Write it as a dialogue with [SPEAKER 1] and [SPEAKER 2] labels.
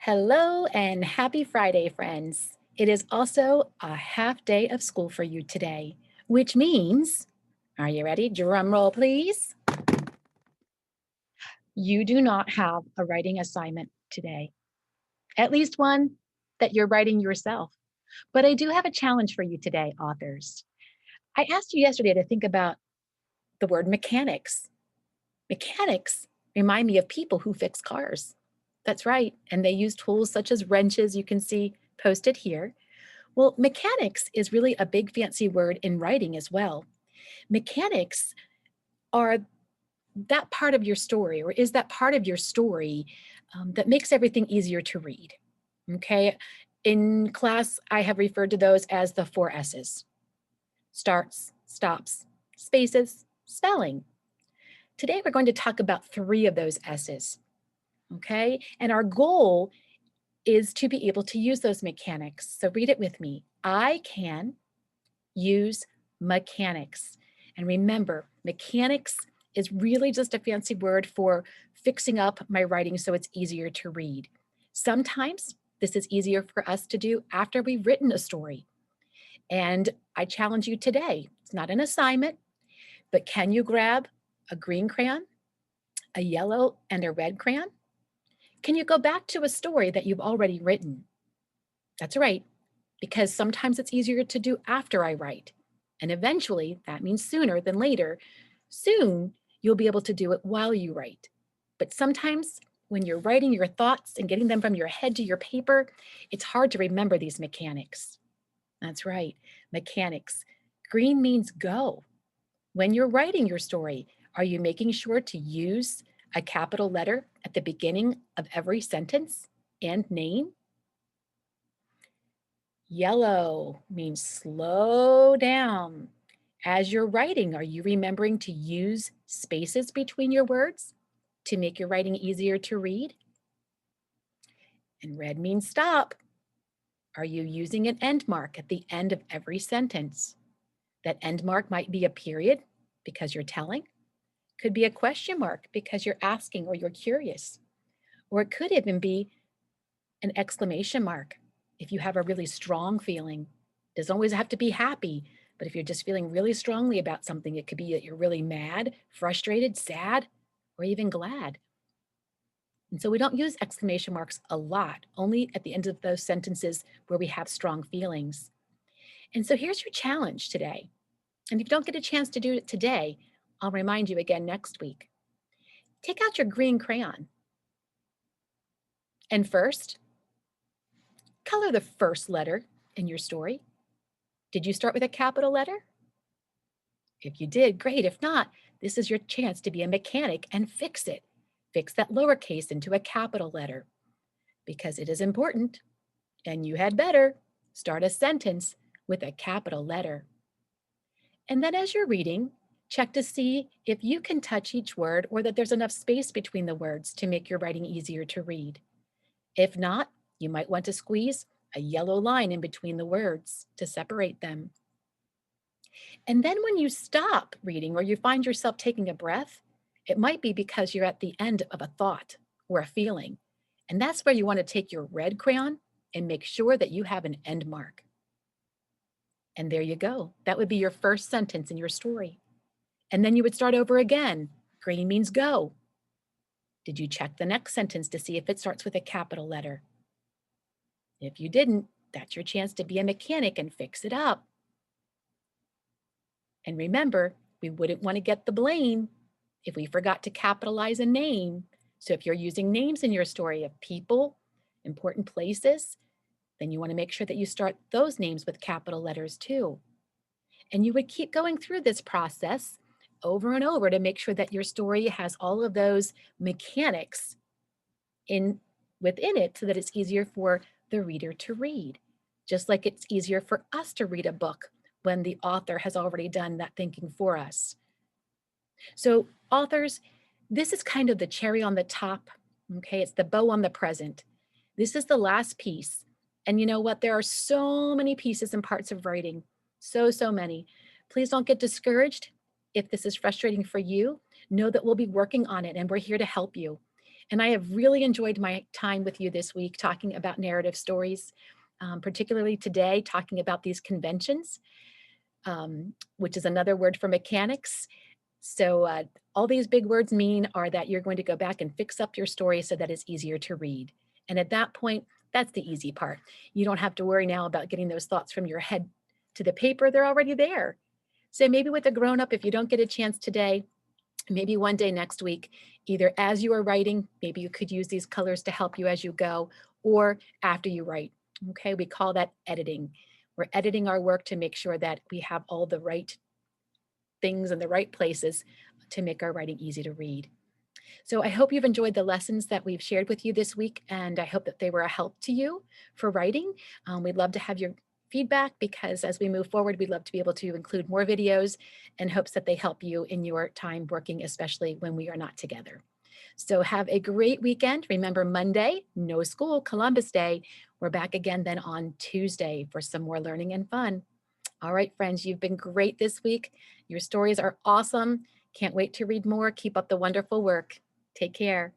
[SPEAKER 1] Hello and happy Friday, friends. It is also a half day of school for you today, which means, are you ready? Drum roll, please. You do not have a writing assignment today, at least one that you're writing yourself. But I do have a challenge for you today, authors. I asked you yesterday to think about the word mechanics. Mechanics remind me of people who fix cars. That's right. And they use tools such as wrenches, you can see posted here. Well, mechanics is really a big fancy word in writing as well. Mechanics are that part of your story, or is that part of your story that makes everything easier to read. Okay. In class, I have referred to those as the four S's: starts, stops, spaces, spelling. Today, we're going to talk about three of those S's. Okay. And our goal is to be able to use those mechanics. So read it with me. I can use mechanics. And remember, mechanics is really just a fancy word for fixing up my writing so it's easier to read. Sometimes this is easier for us to do after we've written a story. And I challenge you today, it's not an assignment, but can you grab a green crayon, a yellow, and a red crayon? Can you go back to a story that you've already written? That's right, because sometimes it's easier to do after I write. And eventually, that means sooner than later, soon you'll be able to do it while you write. But sometimes when you're writing your thoughts and getting them from your head to your paper, it's hard to remember these mechanics. That's right, mechanics. Green means go. When you're writing your story, are you making sure to use a capital letter at the beginning of every sentence and name? Yellow means slow down. As you're writing, are you remembering to use spaces between your words to make your writing easier to read? And red means stop. Are you using an end mark at the end of every sentence? That end mark might be a period because you're telling, could be a question mark because you're asking or you're curious, or it could even be an exclamation mark if you have a really strong feeling. It doesn't always have to be happy, but if you're just feeling really strongly about something, it could be that you're really mad, frustrated, sad, or even glad. And so we don't use exclamation marks a lot, only at the end of those sentences where we have strong feelings. And so here's your challenge today. And if you don't get a chance to do it today, I'll remind you again next week. Take out your green crayon. And first, color the first letter in your story. Did you start with a capital letter? If you did, great. If not, this is your chance to be a mechanic and fix it. Fix that lowercase into a capital letter because it is important. And you had better start a sentence with a capital letter. And then as you're reading, check to see if you can touch each word or that there's enough space between the words to make your writing easier to read. If not, you might want to squeeze a yellow line in between the words to separate them. And then when you stop reading or you find yourself taking a breath, it might be because you're at the end of a thought or a feeling. And that's where you want to take your red crayon and make sure that you have an end mark. And there you go. That would be your first sentence in your story. And then you would start over again. Green means go. Did you check the next sentence to see if it starts with a capital letter? If you didn't, that's your chance to be a mechanic and fix it up. And remember, we wouldn't want to get the blame if we forgot to capitalize a name. So if you're using names in your story of people, important places, then you want to make sure that you start those names with capital letters too. And you would keep going through this process over and over to make sure that your story has all of those mechanics in within it so that it's easier for the reader to read. Just like it's easier for us to read a book when the author has already done that thinking for us. So, authors, this is kind of the cherry on the top. Okay, it's the bow on the present. This is the last piece. And you know what? There are so many pieces and parts of writing, so many. Please don't get discouraged if this is frustrating for you. Know that we'll be working on it and we're here to help you. And I have really enjoyed my time with you this week talking about narrative stories, particularly today, talking about these conventions, which is another word for mechanics. So all these big words mean are that you're going to go back and fix up your story so that it's easier to read. And at that point, that's the easy part. You don't have to worry now about getting those thoughts from your head to the paper. They're already there. So maybe with a grown up, if you don't get a chance today, maybe one day next week, either as you are writing, maybe you could use these colors to help you as you go, or after you write. Okay, we call that editing. We're editing our work to make sure that we have all the right things in the right places to make our writing easy to read. So I hope you've enjoyed the lessons that we've shared with you this week, and I hope that they were a help to you for writing. We'd love to have your feedback because as we move forward, we'd love to be able to include more videos in hopes that they help you in your time working, especially when we are not together. So have a great weekend. Remember Monday, no school, Columbus Day. We're back again then on Tuesday for some more learning and fun. All right, friends, you've been great this week. Your stories are awesome. Can't wait to read more. Keep up the wonderful work. Take care.